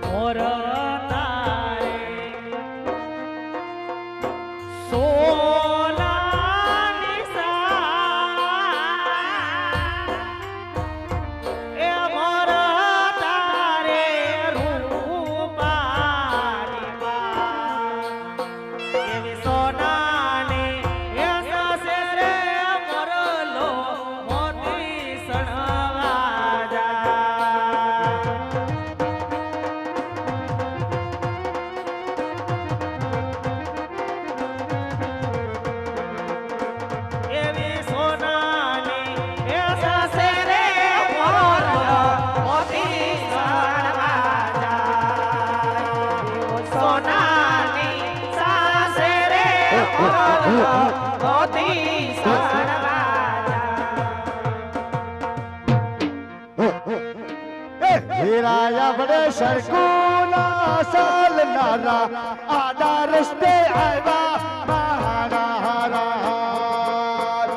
મોર તારે સોનાની એ મોર તારે રૂપારી એવી સોનાની એ સાસે રે મોરલો મોતી સણવા જા એવી સોનાની એ સાસે રે મોરલો મોતી સણવા જાય સોનાની સાસે રે મોરલો મોતી સણવા જાય હીરાયા બડે સરકુના સાલ નારા આડા રસ્તે આવ્યા મહારાજ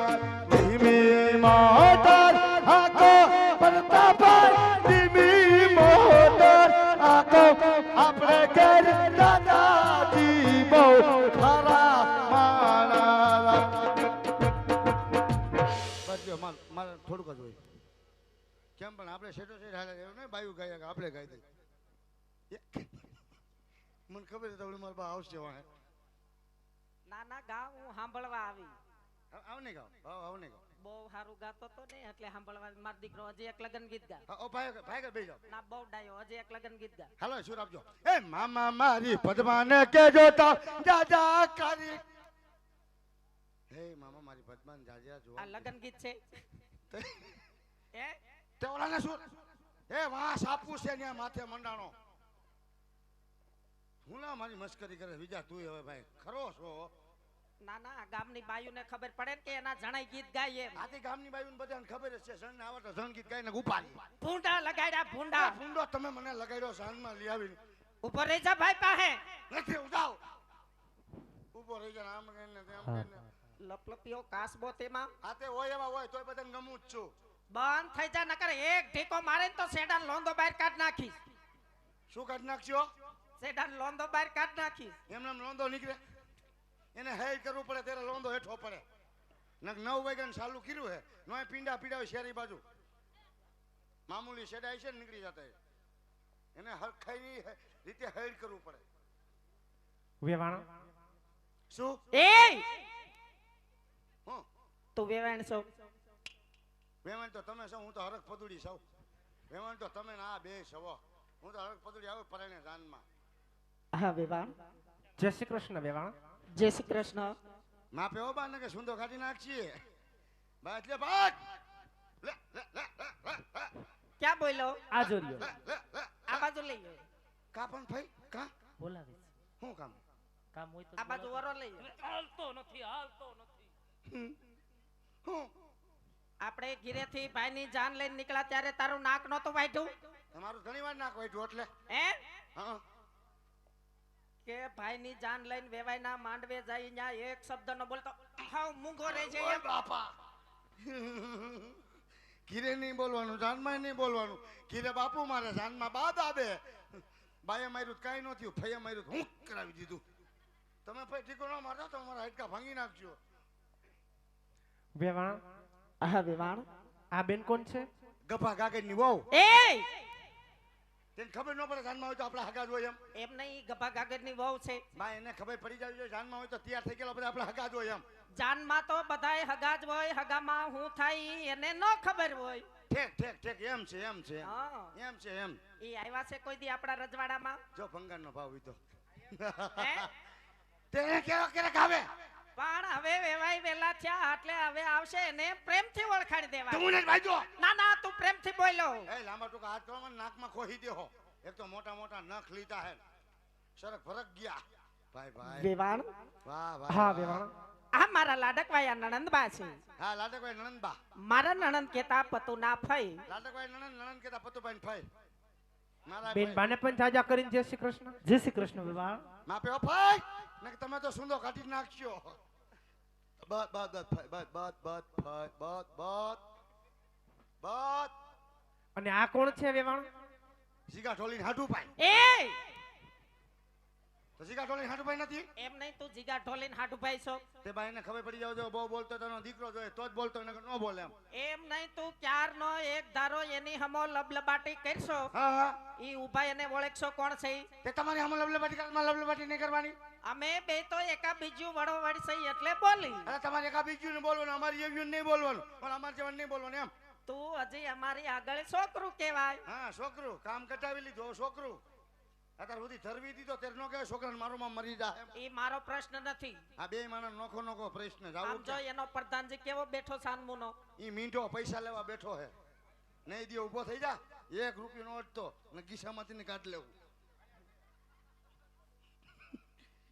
ધીમી મોટર આકો પ્રતાપભાઈ ધીમી મોટર આકો આપણે ઘેર દાદાજી બહુ ખરા મારા બસ જો મારે થોડુંક જ હોય કેમ પણ આપણે સેટો સેટ હાલે એવું નહીં બાયું ગાય કે આપણે ગાઈ દઈએ મને ખબર છે તમને મારા બા આવશે વાહે ના ના ગાવ હું સાંભળવા આવી આવને ગાવ આવને ગાવ બહુ સારું ગાતો તો ને એટલે સાંભળવા મારો દીકરો હજી એક લગન ગીત ગા ઓ ભાઈ ભાઈ કે બેસી જાઓ ના બહુ ડાયો હજી એક લગન ગીત ગા હાલો સુર આપજો એ મામા મારી પદ્માને કે જોતા જાજા કરી હે મામા મારી પદ્માને જાજા જો આ લગન ગીત છે એ તે ઓલાને સુર એ વાહ સાપુ છે ને માથે મંડાણો હું ના મારી મસ્કરી કરે વિજા તું હવે ભાઈ ખરો છો ના ના ગામની બાયુને ખબર પડે ને કે એના જણાય ગીત ગાય એમ આથી ગામની બાયુને બધાને ખબર જ છે સણ આવે તો સણ ગીત ગાઈને ઉપાડી ભૂંડા લગાડ્યા ભૂંડા ફૂંડો તમે મને લગાડ્યો સાંજમાં લઈ આવીને ઉપર રહી જા ભાઈ પાસે નથી ઉજાવ ઉભો રહી જા આમ કરીને તેમ કરીને લપલપીઓ કાસબો તેમાં આતે હોય એવા હોય તોય બધાને ગમું જ છું બંધ થઈ જા નકર એક ઢીકો મારે ને તો સેડાન લોંદો બહાર કાઢ નાખીશ શું કાઢ નાખશો સેડાન લોંદો બહાર કાઢ નાખીશ એમને લોંદો નીકળે એને હેડ કરવું પડે ત્યારે લોંદો હેઠો પડે નક 9 વાગ્યાનું ચાલુ કર્યું હે નોય પીંડા પીડાવે શેરી બાજુ મામૂલી શેડાય છે ને નીકળી જતા એને હરખાઈ રીતે હેડ કરવું પડે વેવાણા શું એ હું તું વેવાણ છો વેમણ તો તમે છો હું તો હરખ પદુડી છું વેમણ તો તમે ના બે છો હું તો હરખ પદુડી આવે પરાણે જાનમાં હા વેવાણ જય શ્રી કૃષ્ણ વેવાણા જય શ્રી કૃષ્ણ માપે હો બા ને કે સુંદો કાઢી નાખીએ બા એટલે ભાગ લે લે લે લે ક્યાં બોલ્યો આ જોરિયો આ બાજુ લઈ લો કા પણ ભાઈ કા બોલાવે શું કામ કામ હોય તો આ બાજુ વરો લઈ લો હાલતો નથી હું આપણે ઘીરેથી ભાઈની જાન લઈને નીકળ્યા ત્યારે તારું નાક નહોતું વાઢ્યું તમારું ઘણી વાર નાખ વાઈઠું એટલે હે હા કે ભાઈની જાન લઈને વેવાઈના માંડવે જાય ત્યાં એક શબ્દ ન બોલતો હાવ મૂંગો રહી જાય ઓય બાપા ઘીરે નહીં બોલવાનું જાનમાં નહીં બોલવાનું ઘીરે બાપુ મારે જાનમાં બાદ આવે બાએ માર્યું કાંઈ ન થયું ફઈએ માર્યું હું કરાવી દીધું તમે ભાઈ ઠીકો ન મારતા તો મારા હાડકા ભાંગી નાખજો વેવાણા હા વેવાણ આ બેન કોણ છે ગભા ગાગરની વહુ એ તેને ખબર ન પડે જાનમાં હોય તો આપણે હગા જ હોય એમ નહીં ગભા ગાગરની વહુ છે બા એને ખબર પડી જાય જો જાનમાં હોય તો તૈયાર થઈ ગયેલા બધા આપણે હગા જ હોય જાનમાં તો બધાય હગા જ હોય હગામાં હું થાય એને ન ખબર હોય ઠેક ઠેક ઠેક એમ છે એમ છે હા એમ છે એમ ઈ આવ્યા છે કોઈ દી આપણા રજવાડામાં જો ભંગારનો ભાવ હોય તો હે તેને કેવો ક્યારેક આવે પણ હવે વેવાઈ વેલા થયા એટલે હવે આવશે એને પ્રેમથી ઓળખાણી દેવા તું ને ભાઈજો ના ના તું પ્રેમથી બોલો એ લાંબા ટૂંકા હાથ કરવામાં નાકમાં ખોહી દેહો એક તો મોટા મોટા નખ લીધા હે સરક ફરક ગયા ભાઈ ભાઈ વેવાણ વાહ વાહ હા વેવાણા આ મારા લાડકવાયા નણંદબા છે હા લાડકભાઈ નણંદબા મારા નણંદ કેતા પતુ ના ફઈ લાડકભાઈ નણંદ કેતા પતુભાઈ ને ફાઈ મારા બેન બાને પણ જાજા કરીને જય શ્રી કૃષ્ણ જય શ્રી કૃષ્ણ વેવાણા માપે ઓ ફાઈ ને તમે તો સુંદો કાઢી નાખશો બત બત બત ફાઈ બત બત બત ફાઈ બત બત બત અને આ કોણ છે વેવાણા જીગા ઢોલીને હાટું પાય એ તો જીગા ઢોલીને હાટું પાય નથી એમ નહીં તું જીગા ઢોલીને હાડુ ભાઈ છો તે બાઈને ખબર પડી જાવ જો બહુ બોલતો તો એનો દીકરો જોઈએ તો જ બોલતો નકર ન બોલે એમ એમ નહીં તું ક્યારનો એક ધારો એની હમો લબલબાટી કરશો હા હા ઈ ઉભા એને ઓળખશો કોણ છે ઈ? તે તમારી આમ લબલબાટી કરવામાં લબલબાટી નહીં કરવાની અમે બે તો એકા બીજું વડોવડ છે એટલે બોલી અરે તમારે એકા બીજું ને બોલવાનું અમારી એવ્યું નહીં બોલવાનું પણ અમારે જેવા નહીં બોલવાનું એમ તું હજી અમારી આગળ છોકરું કહેવાય હા છોકરું કામ કટાવી લીધું છોકરું અત્યાર સુધી ધરવી દીધો તેર નો કે છોકરાને મારું માં મરી જાય ઈ મારો પ્રશ્ન નથી આ બે માણસ નોખો નોખો પ્રશ્ન આમ જાવું જો એનો પ્રધાનજી કેવો બેઠો સાનમુનો ઈ મીંઢો પૈસા લેવા બેઠો હે નહીં દે ઊભો થઈ જા 1 રૂપિયો નો અટતો ને ખિસ્સામાંથી ને કાઢ લેવું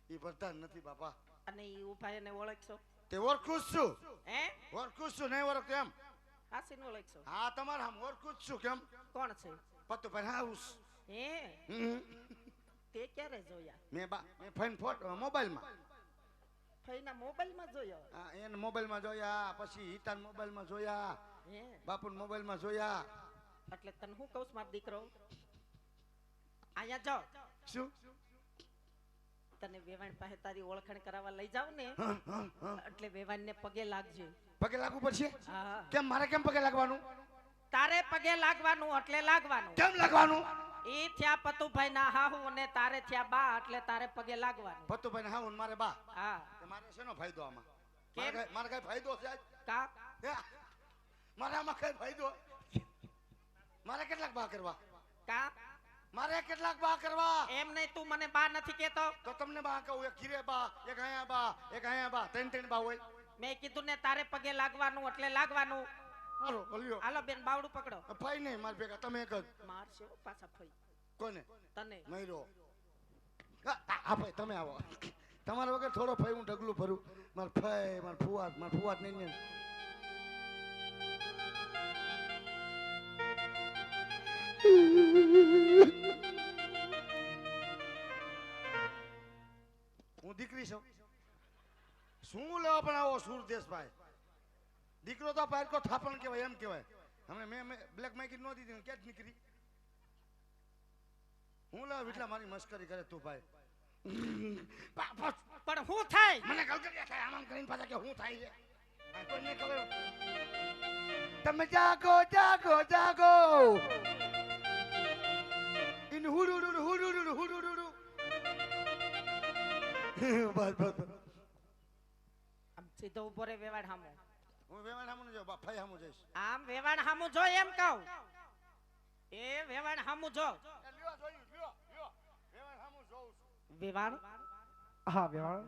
ઈ પ્રધાન નથી બાપા અને ઈ ઉભા એને ઓળખશો તે ઓળખું જ છું હે ઓળખું જ છું નહીં ઓળખતો એમ હાસીને ઓળખશો હા તમારે આમ ઓળખું જ છું કેમ કોણ છે પત્તુ પર હાઉસ હે તે ક્યારે જોયા મેં ફાઈન ફોટો મોબાઈલમાં ફઈના મોબાઈલમાં જોયો હા એને મોબાઈલમાં જોયા પછી હિતાન મોબાઈલમાં જોયા હે બાપુન મોબાઈલમાં જોયા એટલે તને હું કહું છું મારો દીકરો અહીંયા જો શું તને વેવાણ પાસે તારી ઓળખાણ કરાવવા લઈ જાવ ને એટલે વેવાણ ને પગે લાગજે પગે લાગવું પડશે હા કેમ મારે કેમ પગે લાગવાનું તારે પગે લાગવાનું એટલે લાગવાનું કેમ લાગવાનું ઈ થયા પતુભાઈ ના હાહુ અને તારે થયા બા એટલે તારે પગે લાગવાનું પત્તુભાઈ ને હા મારે બા હા તે મારે શેનો ફાયદો આમાં કેમ? મારે કઈ ફાયદો છે આજ? કા હે? મારે આમાં કઈ ફાયદો મારે કેટલાક બા કરવા કા મારે કેટલાક બા કરવા એમ નહીં તું મને બા નથી કેતો તો તમને બા કહું એક ખીરે બા એક અહીંયા બા ત્રણ બા હોય મેં કીધું ને તારે પગે લાગવાનું એટલે લાગવાનું હાલો બોલ્યો હાલો બેન બાવડું પકડો ફાઈ નહીં માર ભેગા તમે એક જ મારશે હો પાછા ફઈ કોને તને મયરો હા ભાઈ તમે આવો તમારા વગર થોડો ફાઈ હું ઢગલું ભરું માર ફાઈ માર ફુવાત નહીં ને હું દીકરી છું શું લેવા પણ આવો સુરદેશભાઈ દીકરો તો પારકો થાપણ કહેવાય એમ કહેવાય હમણે મેં બ્લેક માઇકી નો દીધી ક્યાં જ નીકળી હું લેવા એટલા મારી મસ્કરી કરે તું ભાઈ પણ હું થાય મને ગલગલિયા થાય આમ કરીને પાછા કે હું થાય છે આ કોઈને ખબર તમે જાગો જાગો જાગો ઇન હુડુડુ હુડુડુ બસ આમ સીધો ઉભો રે વેવાણ હામો હું વેવાણ સામું જો ફાઈ સામું જઈશ આમ વેવાણ હામું જો એમ કહું એ વેવાણ હામું જો વેવાણ હા વેવાણ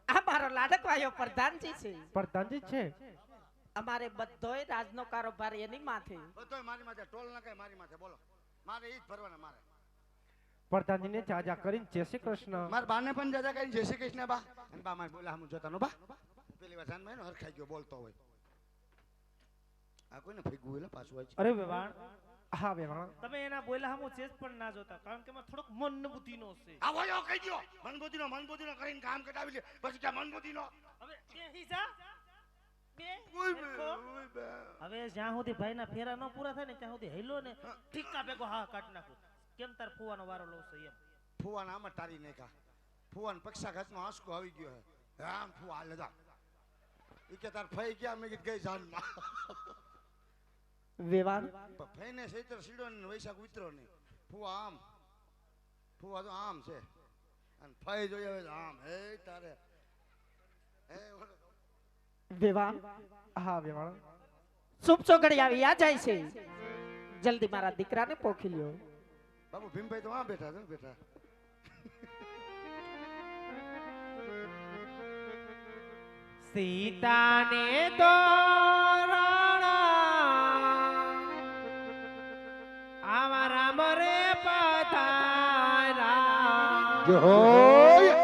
આ મારો લાડકવાયો પ્રધાનજી છે પ્રધાનજી છે અમારે બધોય રાજનો કારોબાર એની માથે બધોય મારી માથે ટોલ ના કઈ મારી માથે બોલો મારે ઈ જ ભરવાના મારે પ્રધાનજી ને જાજા કરીને જય શ્રી કૃષ્ણ માર બાને પણ જાજા કરીને જય શ્રી કૃષ્ણ બા અને બા મારે બોલા હું જોતા નો બા પેલી વાર જાન માં હરખાઈ ગયો બોલતો હોય આ કોઈને ફેગું એટલે પાછું આવી અરે વેવાણ હા વેવાણ તમે એના બોલ્યા હમો ચેસ પણ ના જોતા કારણ કે એમાં થોડોક મન બુદ્ધિનો છે આવો યો કહી દો મનબુદ્ધિનો કરીને કામ કટાવી લે પછી કે મનબુદ્ધિનો હવે બેહી જા બે ઓય દેખો. બે હવે જ્યાં સુધી ભાઈના ફેરા ન પૂરા થાય ને ત્યાં સુધી હેલો ને ઠીકા ભેગો હા કાઢ નાખું કેમ તાર ફુવાનો વારો લો છે એમ ફુવાના આમાં તારી નાખ્યા ફુવાન પક્ષાઘાતનો આંસકો આવી ગયો હે આમ ફુવા લગા ઈ કે તાર ફઈ ગયા મેં કીધું ગઈ જાનમાં વેવાણ ફઈને સૈત્ર સીડો ને વૈશાખ ઉતરો નહીં ફુવા તો આમ છે અને ફઈ જોઈએ હવે આમ હે તારે હે વેવાણ હા વેવાણ શુભ ચોગડી આવી આ જાય છે જલ્દી મારા દીકરાને પોખી લ્યો બાબુ ભીમભાઈ તો આ બેઠા છે બેઠા સીતાને તોરણા આવા રામ રે પધારા જોય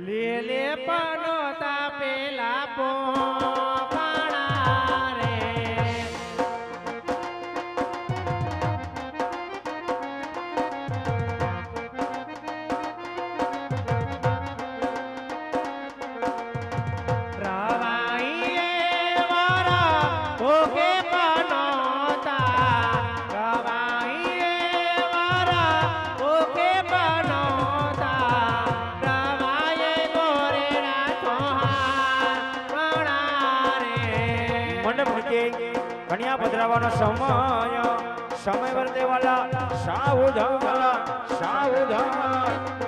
લે લે પનોતા પેલા પોકાણા રે રવાઈએ વારા ઓકે પનોતા રવાઈએ વારા કન્યા પધરાવાનો સમય સમય વર્તે વાલા સાવધાન સાવધાન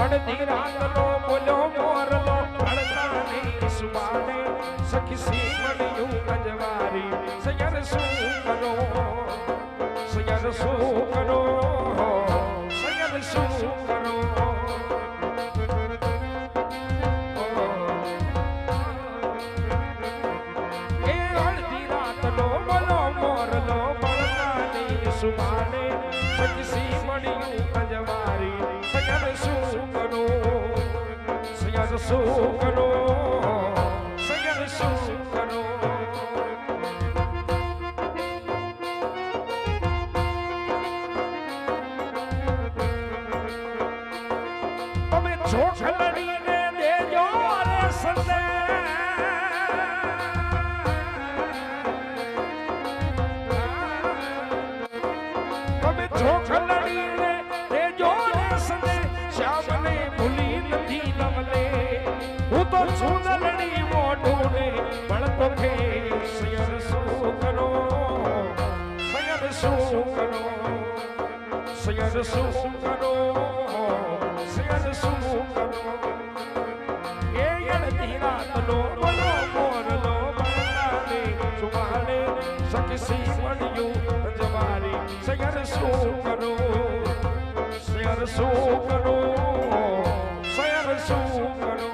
અડધી રાતનો બોલ્યો મોરલો અડતાની સુબાને સખી મળ્યું અજવારી સયર શું કરો સયર શું કરો સયર શું કરો એ અડધી રાતનો બોલો મોરલો અડતાની સુબાને સખી મળ્યું અજવારી સયર શું કરો સયર શું કરો સયર શું કરો તમે છોકરીને દેજો રે સંદે તમે છોકરીને દેજો રે સંદે શ્યામને ભૂલી નથી નવલે હું તો સુંદરડી મોઢું ને મળતો કે સયર શું કરો સયર શું કરો સયર શું કરો સયર શું કરો એ અડધી રાતનો બોલો મોરલો બળતાને સુમાને સખી મળ્યું જવારી સયર શું કરો સયર શું કરો સયર શું કરો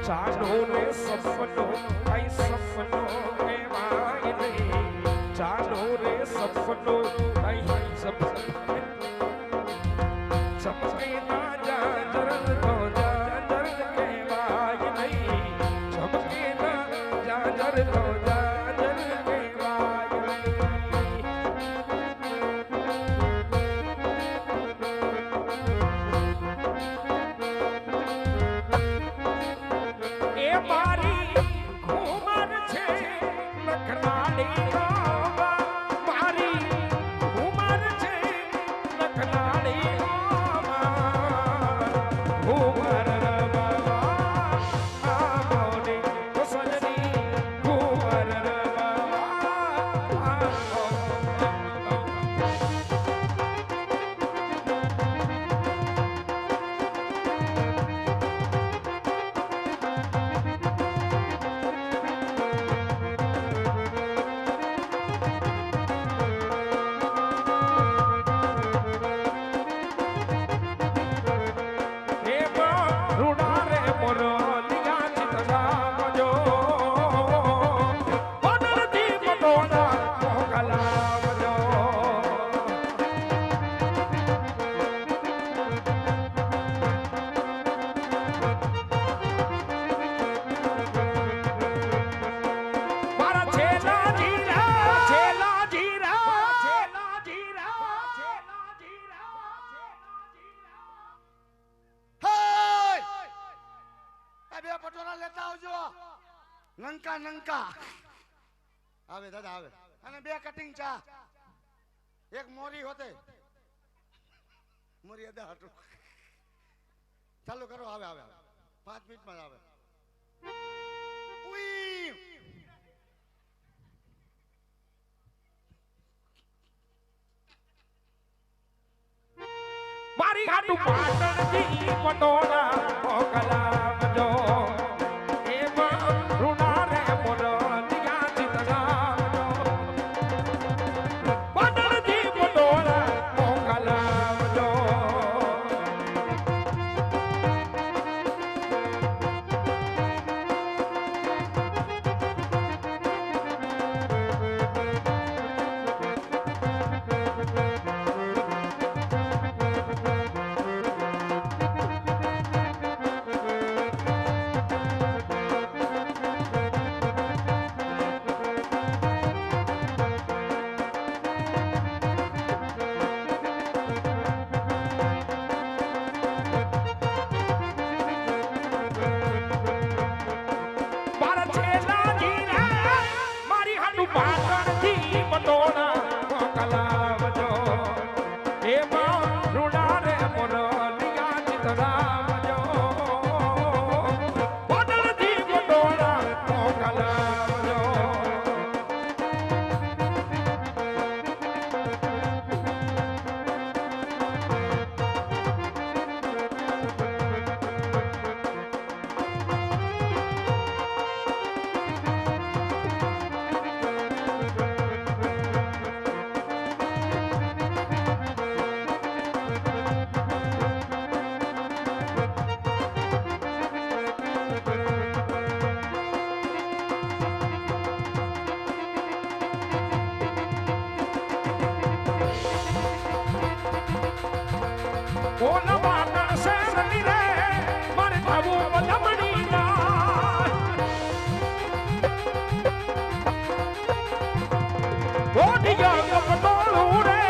ચાલો રે સપનો આઈ સપનો એવાય નહીં ચાલો રે સપનો આઈ સપનો ચમકે ના જાજર તો જાજર કહેવાય નહીં ચમકે ના જાજર તો જાજર કહેવાય નહીં એ મારી ઘુમર છે લખનાડી બાબા મારી ઘુમર છે લખનાડી બાબા ઘુમર બાબા આ મોને તો સજની ઘુમર બાબા એ આ બે પટોરા લેતા આવજો. નંકા નંકા આવે દાદા આવે. અને બે કટિંગ ચા, એક મોરી હોતે મોરી અદા હટુ. ચાલુ કરો. આવે આવે 5 મિનિટમાં આવે. ઉઈ મારી હાટુ પાટણથી પટોળા મોકલાવજો. એમાં રૂના રે મોરલિયા ચિતરાવજો. પાટણથી પટોળા મોકલાવજો. મારા છેલ્લા જીરા મારી હાટુ પાટણથી પટોળા મોકલાવજો. એમાં રૂડા રે મોરલિયા ચિતરાવજો. પાટણથી પટોળા મોકલાવજો. ઓલા પાટણ શહેરની રે મારે થવું લમણીના. ઓઢિયા પટોળું રે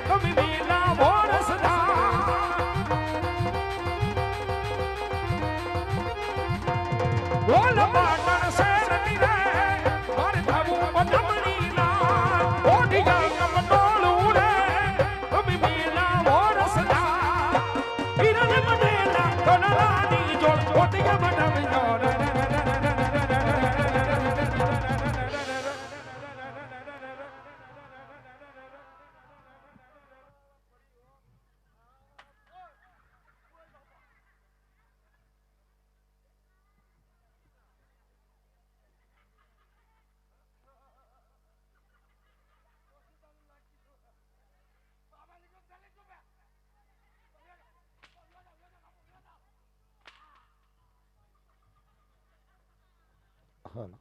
કમી મીના વરસના. ઓલા પાટણ શહેરની રે મારે થવું લમણીના. ઓઢિયા પટોળું રે કમી મીના વરસના. વીરને મનેલા કનરાની જોડ ઓઢિયા મનાવી જોડ. હાલ